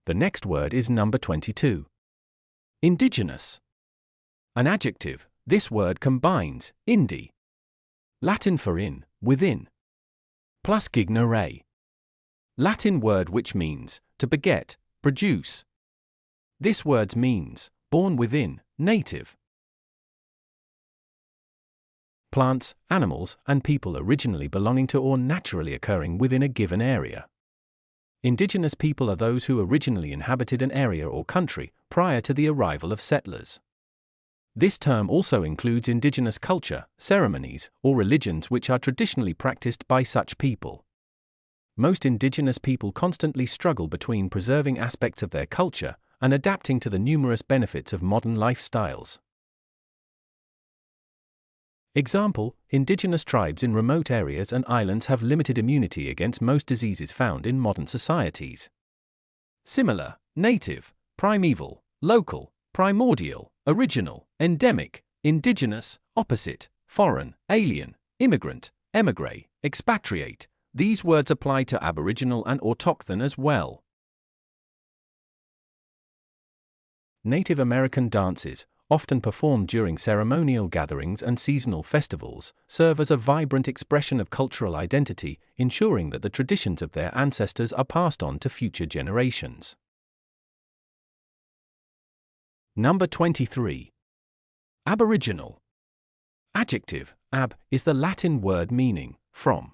The next word is number 22. Indigenous. An adjective, this word combines indi, Latin for in, within, plus gignere, Latin word which means to beget, produce. This word means born within, native. Plants, animals, and people originally belonging to or naturally occurring within a given area. Indigenous people are those who originally inhabited an area or country prior to the arrival of settlers. This term also includes indigenous culture, ceremonies, or religions which are traditionally practiced by such people. Most indigenous people constantly struggle between preserving aspects of their culture and adapting to the numerous benefits of modern lifestyles. Example: indigenous tribes in remote areas and islands have limited immunity against most diseases found in modern societies. Similar: native, primeval, local, primordial, original, endemic, indigenous, opposite, foreign, alien, immigrant, émigré, expatriate. These words apply to Aboriginal and autochthon as well. Native American dances, often performed during ceremonial gatherings and seasonal festivals, serve as a vibrant expression of cultural identity, ensuring that the traditions of their ancestors are passed on to future generations. Number 23. Aboriginal. Adjective, ab, is the Latin word meaning from,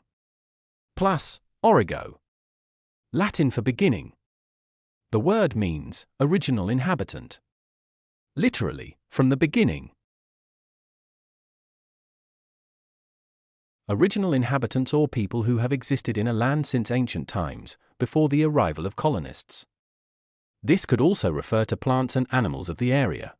plus origo, Latin for beginning. The word means original inhabitant. Literally, from the beginning. Original inhabitants or people who have existed in a land since ancient times, before the arrival of colonists. This could also refer to plants and animals of the area.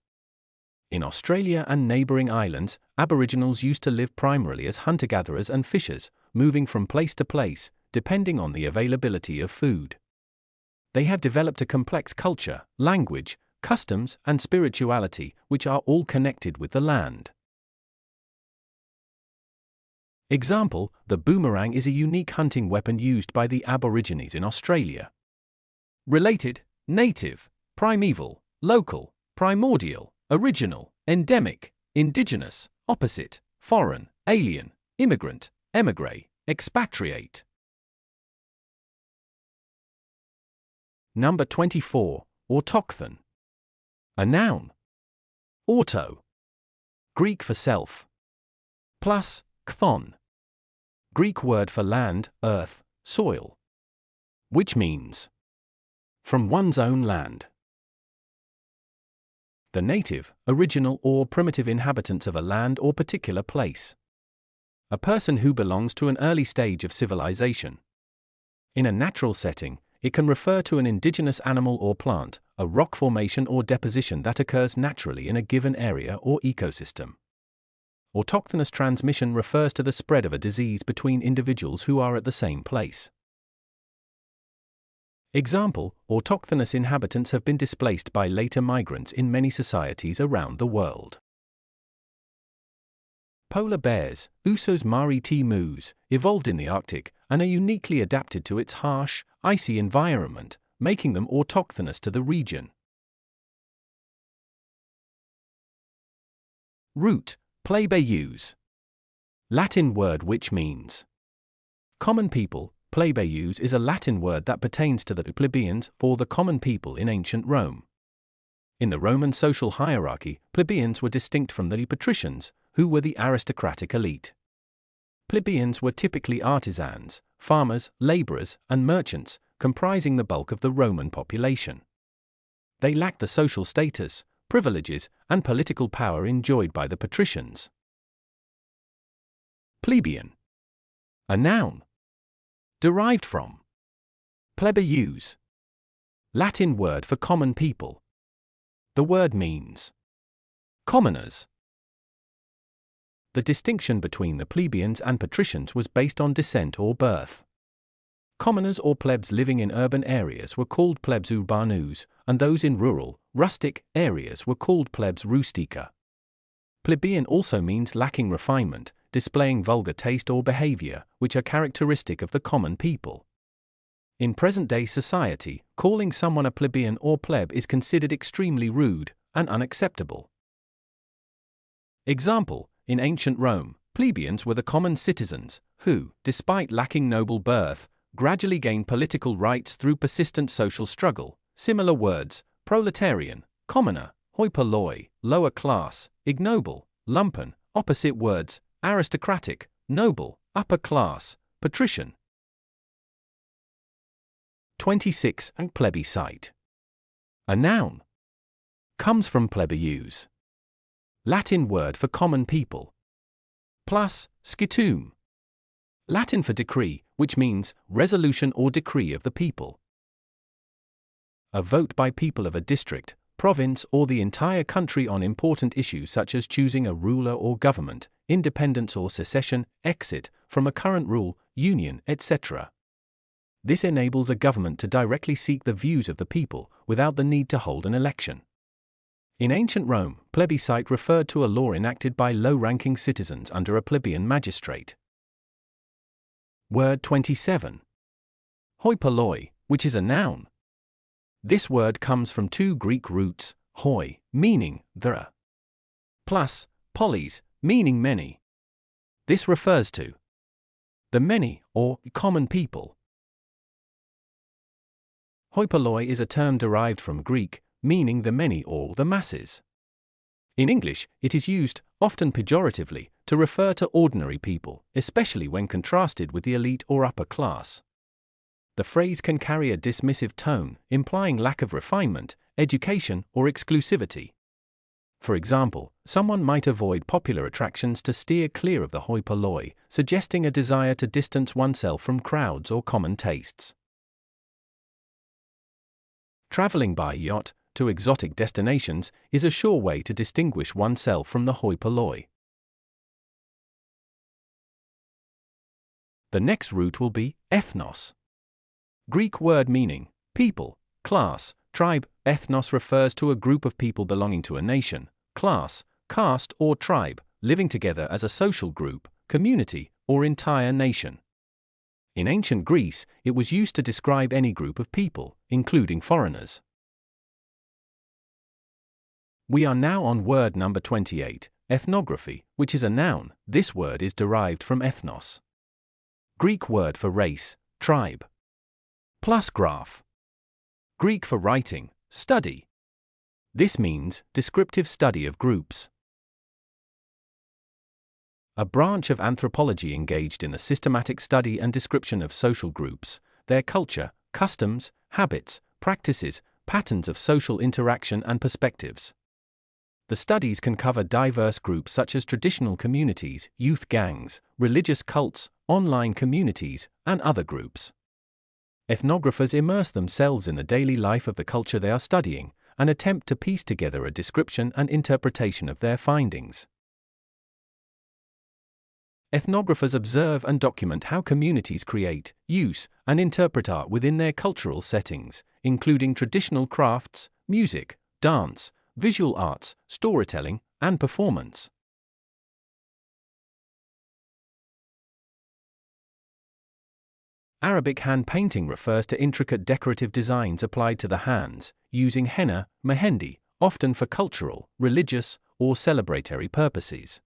In Australia and neighbouring islands, Aboriginals used to live primarily as hunter-gatherers and fishers, moving from place to place, depending on the availability of food. They have developed a complex culture, language, customs, and spirituality, which are all connected with the land. Example: the boomerang is a unique hunting weapon used by the Aborigines in Australia. Related: native, primeval, local, primordial, original, endemic, indigenous, opposite, foreign, alien, immigrant, émigré, expatriate. Number 24. Autochthon. A noun. Auto, Greek for self, plus chthon, Greek word for land, earth, soil, which means from one's own land. The native, original or primitive inhabitants of a land or particular place. A person who belongs to an early stage of civilization. In a natural setting, it can refer to an indigenous animal or plant, a rock formation or deposition that occurs naturally in a given area or ecosystem. Autochthonous transmission refers to the spread of a disease between individuals who are at the same place. Example: autochthonous inhabitants have been displaced by later migrants in many societies around the world. Polar bears, Usos maritimus, evolved in the Arctic and are uniquely adapted to its harsh, icy environment, making them autochthonous to the region. Root, plebeius. Latin word which means common people. Plebeius is a Latin word that pertains to the plebeians or the common people in ancient Rome. In the Roman social hierarchy, plebeians were distinct from the patricians, who were the aristocratic elite. Plebeians were typically artisans, farmers, laborers, and merchants, comprising the bulk of the Roman population. They lacked the social status, privileges, and political power enjoyed by the patricians. Plebeian. A noun. Derived from plebeius, Latin word for common people. The word means commoners. The distinction between the plebeians and patricians was based on descent or birth. Commoners or plebs living in urban areas were called plebs urbanus, and those in rural, rustic areas were called plebs rustica. Plebeian also means lacking refinement, displaying vulgar taste or behavior, which are characteristic of the common people. In present-day society, calling someone a plebeian or pleb is considered extremely rude and unacceptable. Example: in ancient Rome, plebeians were the common citizens who, despite lacking noble birth, gradually gained political rights through persistent social struggle. Similar words: proletarian, commoner; hoi polloi, lower class; ignoble, lumpen; opposite words: aristocratic, noble, upper class, patrician. 26. Plebiscite. A noun. Comes from plebeius, Latin word for common people, plus scitum, Latin for decree, which means resolution or decree of the people. A vote by people of a district, province, or the entire country on important issues such as choosing a ruler or government, independence or secession, exit from a current rule, union, etc. This enables a government to directly seek the views of the people without the need to hold an election. In ancient Rome, plebiscite referred to a law enacted by low-ranking citizens under a plebeian magistrate. Word 27. Hoi polloi, which is a noun. This word comes from two Greek roots, hoi, meaning the, plus polis, meaning many. This refers to the many, or common people. Hoi polloi is a term derived from Greek, meaning the many or the masses. In English, it is used, often pejoratively, to refer to ordinary people, especially when contrasted with the elite or upper class. The phrase can carry a dismissive tone, implying lack of refinement, education, or exclusivity. For example, someone might avoid popular attractions to steer clear of the hoi polloi, suggesting a desire to distance oneself from crowds or common tastes. Traveling by yacht to exotic destinations is a sure way to distinguish oneself from the hoi polloi. The next root will be ethnos. Greek word meaning people, class, tribe. Ethnos refers to a group of people belonging to a nation, class, caste, or tribe, living together as a social group, community, or entire nation. In ancient Greece, it was used to describe any group of people, including foreigners. We are now on word number 28, ethnography, which is a noun. This word is derived from ethnos. Greek word for race, tribe, plus graph. Greek for writing, study. This means descriptive study of groups. A branch of anthropology engaged in the systematic study and description of social groups, their culture, customs, habits, practices, patterns of social interaction and perspectives. The studies can cover diverse groups such as traditional communities, youth gangs, religious cults, online communities, and other groups. Ethnographers immerse themselves in the daily life of the culture they are studying, and attempt to piece together a description and interpretation of their findings. Ethnographers observe and document how communities create, use, and interpret art within their cultural settings, including traditional crafts, music, dance, visual arts, storytelling, and performance. Arabic hand painting refers to intricate decorative designs applied to the hands, using henna, mehendi, often for cultural, religious, or celebratory purposes.